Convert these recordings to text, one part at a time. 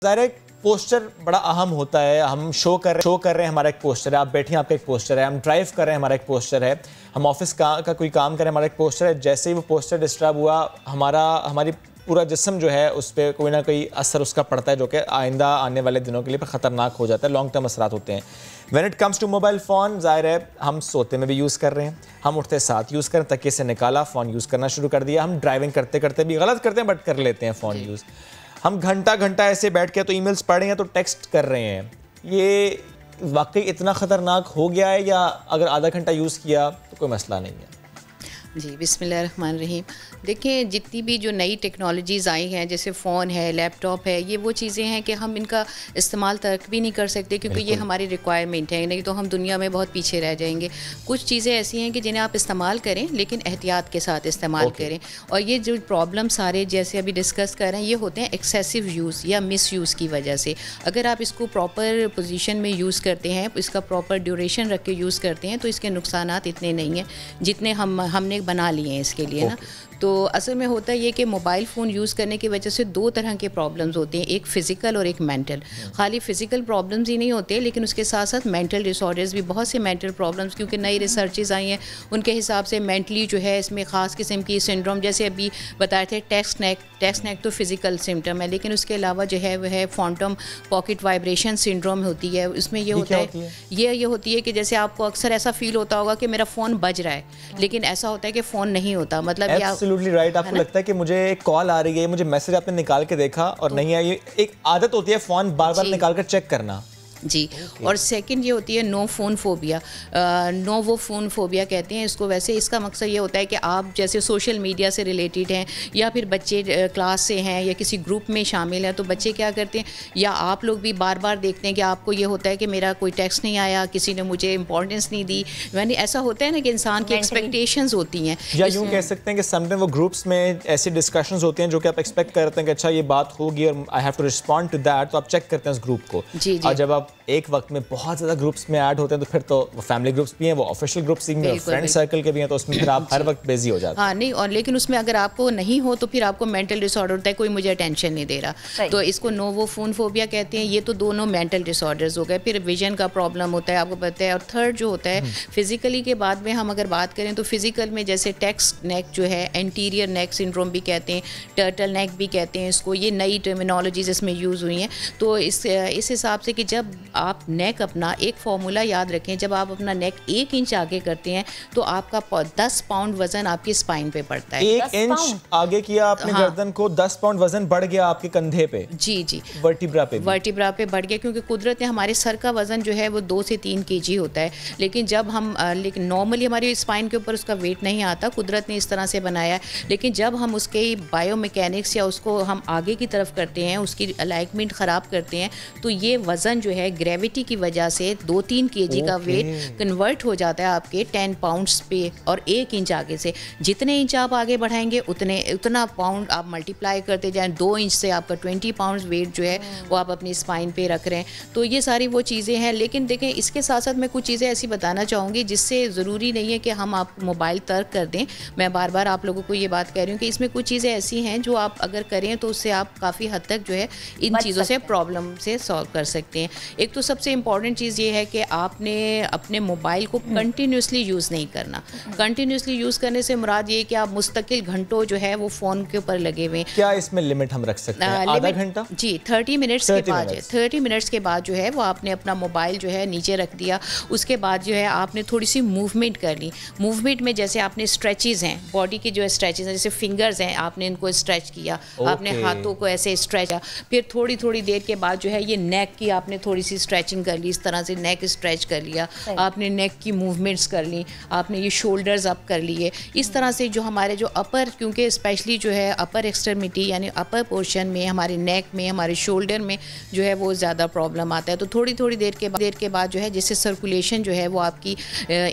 ज़ाहिर है पोस्टर बड़ा अहम होता है। हम शो कर रहे हैं, हमारा एक पोस्टर है। आप बैठे हैं, आपका एक पोस्टर है। हम ड्राइव कर रहे हैं, हमारा एक पोस्टर है। हम ऑफिस का कोई काम कर रहे हैं, हमारा एक पोस्टर है। जैसे ही वो पोस्टर डिस्टर्ब हुआ, हमारी पूरा जिस्म जो है उस पर कोई ना कोई असर उसका पड़ता है, जो कि आइंदा आने वाले दिनों के लिए पर ख़तरनाक हो जाता है। लॉन्ग टर्म असरात होते हैं। When it comes to mobile phone, ज़ाहिर है हम सोते में भी यूज़ कर रहे हैं, हम उठते साथ यूज़ करें, तकिए से निकाला फ़ोन यूज़ करना शुरू कर दिया। हम ड्राइविंग करते करते भी गलत करते हैं, बट कर लेते हैं फ़ोन यूज़। हम घंटा ऐसे बैठ के तो ईमेल्स पढ़ रहे हैं, तो टेक्स्ट कर रहे हैं। ये वाकई इतना ख़तरनाक हो गया है, या अगर आधा घंटा यूज़ किया तो कोई मसला नहीं है? जी, बिस्मिल्लाहिर्रहमानिर्रहीम। देखिए, जितनी भी जो नई टेक्नोलॉजीज़ आई हैं, जैसे फ़ोन है, लैपटॉप है, ये वो चीज़ें हैं कि हम इनका इस्तेमाल तक भी नहीं कर सकते, क्योंकि ये हमारी रिक्वायरमेंट है, नहीं तो हम दुनिया में बहुत पीछे रह जाएंगे। कुछ चीज़ें ऐसी हैं कि जिन्हें आप इस्तेमाल करें, लेकिन एहतियात के साथ इस्तेमाल करें। और ये जो प्रॉब्लम सारे जैसे अभी डिस्कस कर रहे हैं, ये होते हैं एक्सेसिव यूज़ या मिस यूज़ की वजह से। अगर आप इसको प्रॉपर पोजीशन में यूज़ करते हैं, इसका प्रॉपर ड्यूरेशन रख के यूज़ करते हैं, तो इसके नुकसानात इतने नहीं हैं जितने हमने बना लिए हैं इसके लिए ना। तो असल में होता ये कि मोबाइल फ़ोन यूज़ करने की वजह से दो तरह के प्रॉब्लम्स होते हैं, एक फ़िज़िकल और एक मेंटल। खाली फ़िज़िकल प्रॉब्लम्स ही नहीं होते, लेकिन उसके साथ साथ मेंटल डिसऑर्डर्स भी, बहुत से मेंटल प्रॉब्लम्स, क्योंकि नई रिसर्चेस आई हैं उनके हिसाब से मेंटली जो है इसमें ख़ास किस्म की सिंड्रोम, जैसे अभी बताए थे टेक्स्ट नेक तो फ़िज़िकल सिम्टम है, लेकिन उसके अलावा जो है वह फॉन्टम पॉकेट वाइब्रेशन सिंड्रोम होती है। उसमें ये होता है, ये होती है कि जैसे आपको अक्सर ऐसा फ़ील होता होगा कि मेरा फ़ोन बज रहा है, लेकिन ऐसा होता है कि फ़ोन नहीं होता। मतलब एब्सोल्युटली राइट। आपको लगता है कि मुझे एक कॉल आ रही है, मुझे मैसेज आपने निकाल के देखा और नहीं है, ये एक आदत होती है फ़ोन बार बार निकाल कर चेक करना। जी। और सेकंड ये होती है नो फ़ोन फोबिया। वो फ़ोन फोबिया कहते हैं इसको। वैसे इसका मकसद ये होता है कि आप जैसे सोशल मीडिया से रिलेटेड हैं, या फिर बच्चे क्लास से हैं या किसी ग्रुप में शामिल हैं, तो बच्चे क्या करते हैं, या आप लोग भी बार बार देखते हैं कि आपको ये होता है कि मेरा कोई टेक्स्ट नहीं आया, किसी ने मुझे इंपॉर्टेंस नहीं दी। यानी ऐसा होता है ना कि इंसान की एक्सपेक्टेशंस होती हैं, या यूँ कह सकते हैं कि समटाइम वो ग्रुप्स में ऐसी डिस्कशंस होती हैं जो कि आप एक्सपेक्ट करते हैं कि अच्छा ये बात होगी और I have to respond to that, तो आप चेक करते हैं उस ग्रुप को। जी। और जब आप एक वक्त में बहुत ज़्यादा ग्रुप्स में ऐड होते हैं, तो फिर तो वो फैमिली ग्रुप्स भी हैं, वो ऑफिशियल ग्रुप्स भी हैं, फ्रेंड सर्कल के भी हैं, तो उसमें फिर आप हर वक्त बिजी हो जाते हैं। हाँ, नहीं, और लेकिन उसमें अगर आपको नहीं हो तो फिर आपको मेंटल डिसऑर्डर होता है, कोई मुझे अटेंशन नहीं दे रहा, तो इसको नोवो फ़ोन फोबिया कहते हैं। ये तो दोनों मेंटल डिसऑर्डर्स हो गए। फिर विजन का प्रॉब्लम होता है, आपको पता है। और थर्ड जो होता है फिजिकली के बाद में हम अगर बात करें, तो फिजिकल में जैसे टेक्स्ट नेक जो है, एंटीरियर नेक सिंड्रोम भी कहते हैं, टर्टल नेक भी कहते हैं इसको। ये नई टर्मिनोलॉजीज इसमें यूज़ हुई हैं। तो इस हिसाब से कि जब आप नेक अपना एक फार्मूला याद रखें, जब आप अपना नेक 1 इंच आगे करते हैं तो आपका 10 पाउंड वजन आपकी स्पाइन पे पड़ता है। 1 इंच आगे किया आपने गर्दन को, 10 पाउंड वजन बढ़ गया आपके कंधे पे। जी। वर्टिब्रा पे बढ़ गया, क्योंकि कुदरत ने हमारे सर का वजन जो है वो 2 से 3 केजी होता है, लेकिन जब हम लेकिन नॉर्मली हमारी स्पाइन के ऊपर उसका वेट नहीं आता, कुदरत ने इस तरह से बनाया है। लेकिन जब हम उसके बायोमैकेनिक्स या उसको हम आगे की तरफ करते हैं, उसकी अलाइनमेंट ख़राब करते हैं, तो ये वज़न जो है ग्रेविटी की वजह से 2-3 केजी का वेट कन्वर्ट हो जाता है आपके 10 पाउंड्स पे। और 1 इंच आगे से जितने इंच आप आगे बढ़ाएंगे उतना पाउंड आप मल्टीप्लाई करते जाएं। 2 इंच से आपका 20 पाउंड्स वेट जो है वो आप अपनी स्पाइन पे रख रहे हैं। तो ये सारी वो चीज़ें हैं। लेकिन देखें, इसके साथ साथ मैं कुछ चीज़ें ऐसी बताना चाहूँगी जिससे ज़रूरी नहीं है कि हम आप मोबाइल तर्क कर दें। मैं बार बार आप लोगों को ये बात कह रही हूँ कि इसमें कुछ चीज़ें ऐसी हैं जो आप अगर करें तो उससे आप काफ़ी हद तक जो है इन चीज़ों से प्रॉब्लम से सॉल्व कर सकते हैं। एक तो सबसे इम्पॉर्टेंट चीज़ ये है कि आपने अपने मोबाइल को कंटिन्यूसली यूज़ नहीं करना। कंटिन्यूसली यूज़ करने से मुराद ये कि आप मुस्तकिल घंटों जो है वो फ़ोन के ऊपर लगे हुए। क्या इसमें लिमिट हम रख सकते हैं? आधा घंटा? जी, 30 मिनट्स के बाद 30 मिनट्स के बाद जो है वो आपने अपना मोबाइल जो है नीचे रख दिया। उसके बाद जो है आपने थोड़ी सी मूवमेंट कर ली। मूवमेंट में जैसे आपने स्ट्रेचेस हैं, बॉडी के जो है स्ट्रेचेस हैं, जैसे फिंगर्स हैं, आपने इनको स्ट्रेच किया, आपने हाथों को ऐसे स्ट्रेच किया। फिर थोड़ी थोड़ी देर के बाद जो है ये नेक की आपने थोड़ी सी स्ट्रेचिंग कर ली, इस तरह से नेक स्ट्रेच कर लिया, आपने नेक की मूवमेंट्स कर ली, आपने ये शोल्डर्स अप कर लिए। इस तरह से जो हमारे जो अपर, क्योंकि स्पेशली जो है अपर एक्सट्रीमिटी यानी अपर पोर्शन में, हमारे नेक में, हमारे शोल्डर में जो है वो ज़्यादा प्रॉब्लम आता है। तो थोड़ी थोड़ी देर के बाद जो है जिससे सर्कुलेशन जो है वो आपकी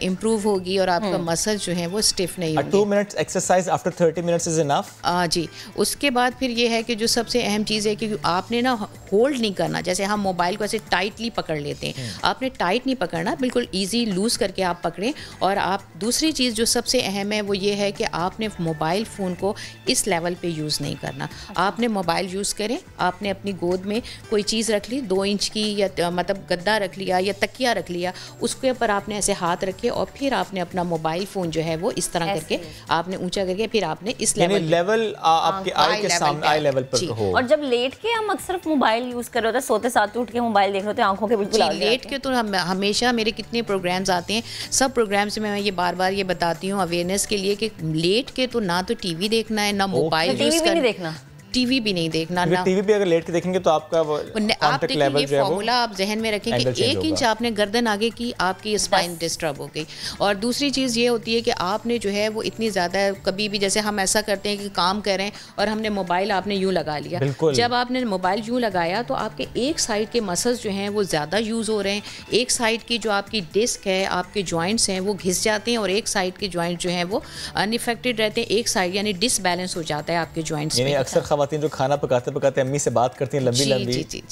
इम्प्रूव होगी और आपका मसल जो है वो स्टिफ नहीं होंगे। 2 minutes exercise after 30 minutes is enough? जी। उसके बाद फिर ये है कि जो सबसे अहम चीज़ है कि आपने ना होल्ड नहीं करना। जैसे हम मोबाइल को ऐसे टाइट टाइटली पकड़ लेते हैं। आपने टाइट नहीं पकड़ना, बिल्कुल ईजी लूज़ करके आप पकड़ें। और आप दूसरी चीज़ जो सबसे अहम है वो ये है कि आपने मोबाइल फ़ोन को इस लेवल पे यूज़ नहीं करना। आपने मोबाइल यूज़ करें, आपने अपनी गोद में कोई चीज़ रख ली 2 इंच की, या मतलब गद्दा रख लिया या तकिया रख लिया, उसके ऊपर आपने ऐसे हाथ रखे और फिर आपने अपना मोबाइल फ़ोन जो है वो इस तरह करके आपने ऊंचा करके फिर आपने इस लेवल आपके आई के सामने, आई लेवल पर हो। और जब लेट के हम अक्सर मोबाइल यूज़ कर रहे होते हैं, सोते साथ उठ के मोबाइल देख रहे होते हैं, आंखों के बिल्कुल लेट के तो हमेशा मेरे कितने प्रोग्राम्स आते हैं, सब प्रोग्राम्स में मैं ये बार बार ये बताती हूँ अवेयरनेस के लिए कि लेट के तो ना तो टीवी देखना है, ना मोबाइल यूज़ करना, टीवी भी नहीं देखना ना। टीवी भी अगर लेट के देखेंगे तो आपका आप देखिए ये फॉर्मूला आप जहन में रखें कि 1 इंच आपने गर्दन आगे की, आपकी स्पाइन डिस्टर्ब हो गई। और दूसरी चीज़ ये होती है कि आपने जो है वो इतनी ज़्यादा कभी भी जैसे हम ऐसा करते हैं कि काम करें और हमने मोबाइल आपने यूँ लगा लिया, जब आपने मोबाइल यूँ लगाया तो आपके एक साइड के मसल्स जो हैं वो ज़्यादा यूज़ हो रहे हैं, एक साइड की जो आपकी डिस्क है, आपके जॉइंट्स हैं वो घिस जाते हैं और एक साइड के जॉइंट जो हैं वो अनइफेक्टेड रहते हैं, एक साइड यानी डिसबैलेंस हो जाता है आपके जॉइंट्स में। अक्सर जो खाना पकाते पकाते अम्मी से बात करती हैं लंबी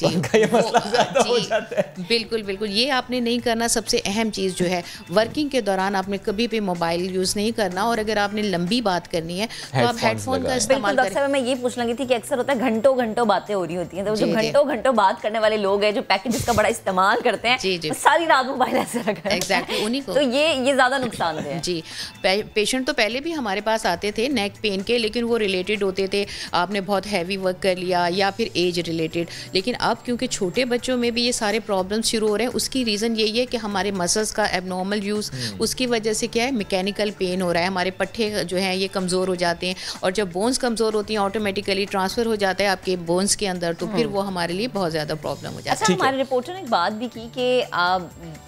उनका ये मसला ज़्यादा हो जाता है। बिल्कुल बिल्कुल, ये आपने नहीं करना। सबसे अहम चीज़ जो है वर्किंग के दौरान आपने कभी भी मोबाइल यूज़ नहीं करना, और अगर आपने लंबी बात करनी है तो आप हेडफोन का इस्तेमाल करें। डॉक्टर साहब मैं ये पूछ लगी थी कि अक्सर होता है घंटों घंटों बातें हो रही होती हैं, तो जो घंटों बात करने वाले लोग हैं जो पैकेजेस का बड़ा इस्तेमाल करते हैं, सारी रात मोबाइल ऐसे रखा है, एग्जैक्टली उन्हीं को, तो ये ज़्यादा नुकसानदेह है। जी, पेशेंट तो पहले भी हमारे पास आते थे नेक पेन के, लेकिन वो रिलेटेड होते थे आपने बहुत हैवी वर्क कर लिया या फिर एज रिलेटेड। लेकिन अब क्योंकि छोटे बच्चों में भी ये सारे प्रॉब्लम्स शुरू हो रहे हैं, उसकी रीज़न यही है कि हमारे मसल्स का एबनॉर्मल यूज़, उसकी वजह से क्या है मैकेनिकल पेन हो रहा है, हमारे पट्टे जो हैं ये कमज़ोर हो जाते हैं, और जब बोन्स कमज़ोर होती हैं ऑटोमेटिकली ट्रांसफ़र हो जाता है आपके बोन्स के अंदर, तो फिर वो हमारे लिए बहुत ज़्यादा प्रॉब्लम हो जाती है। हमारे रिपोर्टर ने एक बात भी की कि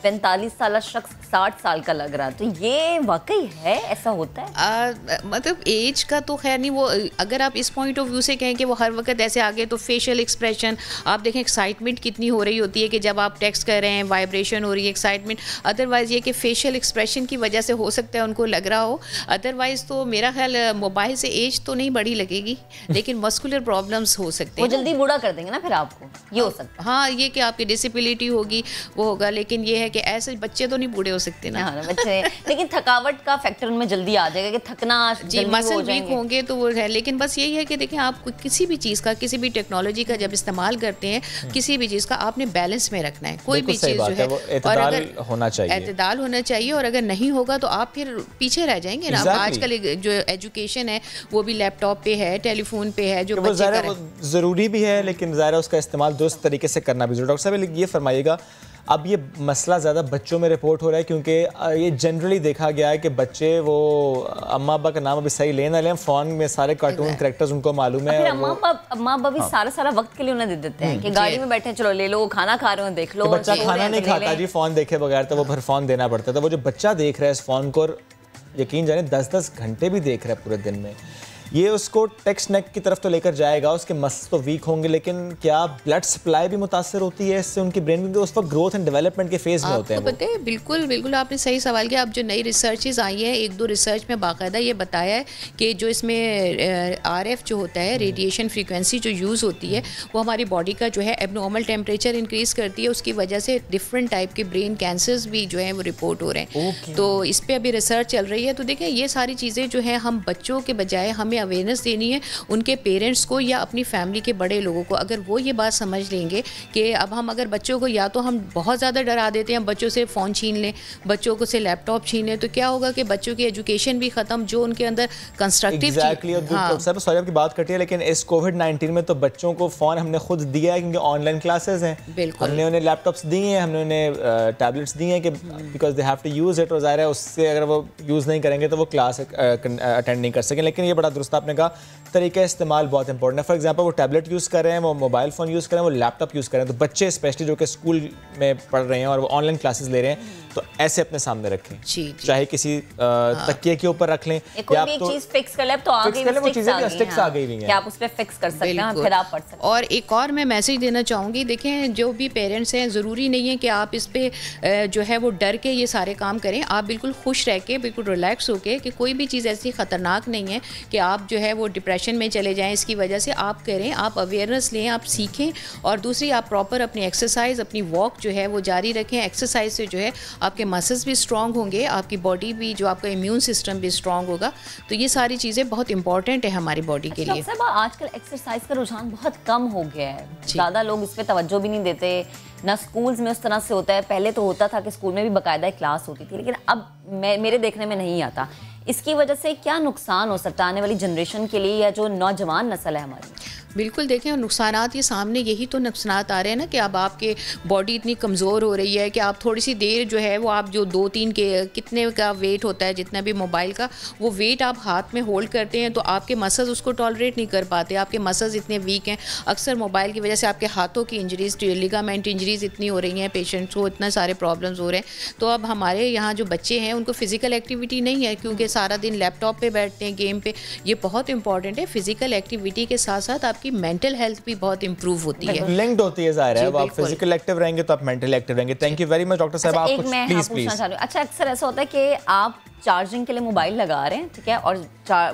45 साल शख्स 60 साल का लग रहा है, तो ये वाकई है, ऐसा होता है? मतलब एज का तो खैर नहीं, वो अगर आप इस पॉइंट ऑफ व्यू से कहें कि वो हर वक्त ऐसे आगे, तो फेशियल एक्सप्रेशन आप देखें, एक्साइटमेंट कितनी हो रही होती है कि जब आप टेक्स्ट कर रहे हैं वाइब्रेशन हो रही है, एक्साइटमेंट। अदरवाइज़ ये कि फेशियल एक्सप्रेशन की वजह से हो सकता है उनको लग रहा हो, अदरवाइज़ तो मेरा ख्याल मोबाइल से एज तो नहीं बड़ी लगेगी, लेकिन मस्कुलर प्रॉब्लम्स हो सकते हैं, वो जल्दी बूढ़ा कर देंगे ना फिर आपको, ये हो सकता है। हाँ, ये कि आपकी डिसेबिलिटी होगी वो होगा, लेकिन ये है कि ऐसे बच्चे तो नहीं बूढ़े हो सकते ना। हाँ, बच्चे लेकिन थकावट का फैक्टर उनमें जल्दी आ जाएगा कि थकना, जी मसल वीक होंगे तो वो है। लेकिन बस यही है कि देखें, आप किसी भी चीज़ का, किसी भी टेक्नोलॉजी का जब इस्तेमाल करते हैं, किसी भी चीज़ का आपने बैलेंस में रखना है, कोई भी चीज़ जो है, और अगर एतदाल होना चाहिए, और अगर नहीं होगा तो आप फिर पीछे रह जाएंगे ना। आजकल जो एजुकेशन है वो भी लैपटॉप पे है, टेलीफोन पे है, जो ज़रूरी भी है, लेकिन ज़ाहिर उसका इस्तेमाल दुरुस्त तरीके से करना भी जरूरी। डॉक्टर साहब ये फरमाइएगा, अब ये मसला ज़्यादा बच्चों में रिपोर्ट हो रहा है, क्योंकि ये जनरली देखा गया है कि बच्चे वो अम्मा अब्बा का नाम अभी सही ले ना लें, फ़ोन में सारे कार्टून कैरेक्टर्स उनको मालूम है, अम्मा अब्बा भी सारा वक्त के लिए उन्हें दे देते हैं कि गाड़ी में बैठे चलो ले लो, खाना खा रहे हो देख लो। बच्चा खाना नहीं खाता जी फ़ोन देखे बगैर, तो वो फिर फ़ोन देना पड़ता है। तो वो जो बच्चा देख रहा है इस फ़ोन को, यकीन जाने 10-10 घंटे भी देख रहा है पूरे दिन में, ये उसको टेक्स्ट नेक की तरफ तो लेकर जाएगा, उसके मसल तो वीक होंगे, लेकिन क्या ब्लड सप्लाई भी मुतासर होती है इससे उनकी ब्रेन में? उस वक्त ग्रोथ एंड डेवलपमेंट के फेज में होते हैं। पता है, बिल्कुल बिल्कुल आपने सही सवाल किया। अब जो नई रिसर्चेज आई है, 1-2 रिसर्च में बाकायदा ये बताया है कि जो इसमें RF जो होता है, रेडिएशन फ्रीक्वेंसी जो यूज़ होती है, वो हमारी बॉडी का जो है एबनॉर्मल टेम्परेचर इंक्रीज़ करती है, उसकी वजह से डिफरेंट टाइप के ब्रेन कैंसर्स भी जो हैं वो रिपोर्ट हो रहे हैं। तो इस पर अभी रिसर्च चल रही है। तो देखें, ये सारी चीज़ें जो हैं, हम बच्चों के बजाय हमें अवेयरनेस देनी है उनके पेरेंट्स को या अपनी फैमिली के बड़े लोगों को। अगर वो ये बात समझ लेंगे कि अब हम अगर बच्चों को, या तो हम बहुत ज़्यादा डरा देते हैं, बच्चों से फ़ोन छीन लें, बच्चों को से लैपटॉप छीन लें, तो क्या होगा कि बच्चों की एजुकेशन भी ख़त्म, जो उनके अंदर कंस्ट्रक्टिव सर सॉरी आपकी बात कटी है, लेकिन इस कोविड-19 में तो बच्चों को फ़ोन हमने खुद दिया है, क्योंकि ऑनलाइन क्लासेस हैं, हमने उन्हें लैपटॉप्स दिए हैं, हमने उन्हें टैबलेट्स दिए हैं कि because they have to use it, और ज़ाहिर है उससे अगर वो यूज़ नहीं करेंगे तो वो क्लास अटेंड नहीं कर सकें। लेकिन ये बड़ा दुरुस्त आपने कहा, तरीका इस्तेमाल बहुत इंपॉर्टेंट है। फॉर एग्जांपल वो टैबलेट यूज़ कर रहे हैं, वो मोबाइल फ़ोन यूज़ कर रहे हैं, वो लैपटॉप यूज़ कर रहे हैं, तो बच्चे स्पेशली जो कि स्कूल में पढ़ रहे हैं और वो ऑनलाइन क्लासेस ले रहे हैं, तो ऐसे अपने सामने रखें, चाहे किसी तकिए के ऊपर रख लें, या आप तो चीज़ फिक्स कर ले, तो आगे वो चीज़ें स्टिक्स आ गई हैं, आप उस पे फिक्स कर सकते हैं, फिर आप पढ़ सकते हैं। और एक और मैं मैसेज देना चाहूँगी, देखें, जो भी पेरेंट्स हैं, ज़रूरी नहीं है कि आप इस पे जो है वो डर के ये सारे काम करें। आप बिल्कुल खुश रह के, बिल्कुल रिलैक्स होके, कि कोई भी चीज़ ऐसी ख़तरनाक नहीं है कि आप जो है वो डिप्रेशन डिप्रेशन में चले जाएं। इसकी वजह से आप करें, आप अवेयरनेस लें, आप सीखें, और दूसरी आप प्रॉपर अपनी एक्सरसाइज, अपनी वॉक जो है वो जारी रखें। एक्सरसाइज से जो है आपके मसल्स भी स्ट्रॉन्ग होंगे, आपकी बॉडी भी, जो आपका इम्यून सिस्टम भी स्ट्रॉन्ग होगा। तो ये सारी चीज़ें बहुत इंपॉर्टेंट है हमारी बॉडी के लिए। आजकल एक्सरसाइज का रुझान बहुत कम हो गया है, ज़्यादा लोग इस पर तवज्जो भी नहीं देते, ना स्कूल्स में उस तरह से होता है। पहले तो होता था कि स्कूल में भी बाकायदा क्लास होती थी, लेकिन अब मेरे देखने में नहीं आता। इसकी वजह से क्या नुकसान हो सकता है आने वाली जनरेशन के लिए, या जो नौजवान नस्ल है हमारी? बिल्कुल देखें, और नुकसानात ये सामने, यही तो नुकसानात आ रहे हैं ना कि अब आपके बॉडी इतनी कमज़ोर हो रही है कि आप थोड़ी सी देर जो है वो आप जो 2-3 के कितने का वेट होता है, जितना भी मोबाइल का वो वेट आप हाथ में होल्ड करते हैं, तो आपके मसल्स उसको टॉलरेट नहीं कर पाते, आपके मसल्स इतने वीक हैं। अक्सर मोबाइल की वजह से आपके हाथों की इंजरीज, लिगामेंट इंजरीज इतनी हो रही हैं, पेशेंट्स को इतने सारे प्रॉब्लम्स हो रहे हैं। तो अब हमारे यहाँ जो बच्चे हैं उनको फ़िज़िकल एक्टिविटी नहीं है, क्योंकि सारा दिन लैपटॉप पर बैठते हैं, गेम पे। ये बहुत इंपॉर्टेंट है। फ़िज़िकल एक्टिविटी के साथ साथ आपकी मेंटल हेल्थ भी बहुत इंप्रूव होती है, लिंक्ड होती है। ज़ाहिर है अब आप फिजिकल एक्टिव रहेंगे तो आप मेंटली एक्टिव रहेंगे। Thank you very much doctor साहब। आप कुछ प्लीज। अच्छा, अक्सर ऐसा होता है कि आप चार्जिंग के लिए मोबाइल लगा रहे हैं, ठीक है, और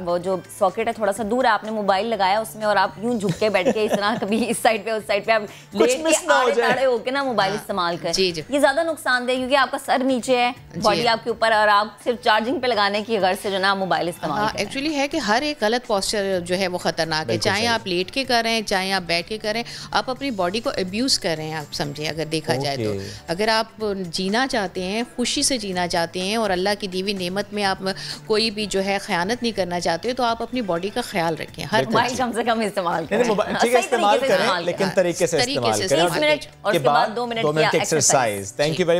वो जो सॉकेट है थोड़ा सा दूर है, आपने मोबाइल लगाया उसमें, और आप यूं झुक के बैठ के इस तरह कभी इस साइड पे उस साइड पे आप लेट के आड़े होके ना मोबाइल इस्तेमाल करें। ये ज्यादा नुकसानदेह, क्योंकि आपका सर नीचे है, बॉडी आपके ऊपर, और आप सिर्फ चार्जिंग पे लगाने की गर्ज से जो ना मोबाइल इस्तेमाल करें। एक्चुअली है कि हर एक गलत पोस्चर जो है वो खतरनाक है, चाहे आप लेट के कर रहे हैं, चाहे आप बैठ के करें, आप अपनी बॉडी को अब्यूज़ कर रहे हैं। आप समझे, अगर देखा जाए तो अगर आप जीना चाहते हैं, खुशी से जीना चाहते हैं, और अल्लाह की दी हुई नेमत में आप कोई भी जो है ख़यानत नहीं करना चाहते, तो आप अपनी बॉडी का ख्याल रखें। हर मोबाइल कम से कम इस्तेमाल करें, ठीक है, इस्तेमाल करें, लेकिन तरीके से इस्तेमाल करें। 30 मिनट और उसके बाद 2 मिनट की एक्सरसाइज। Thank you very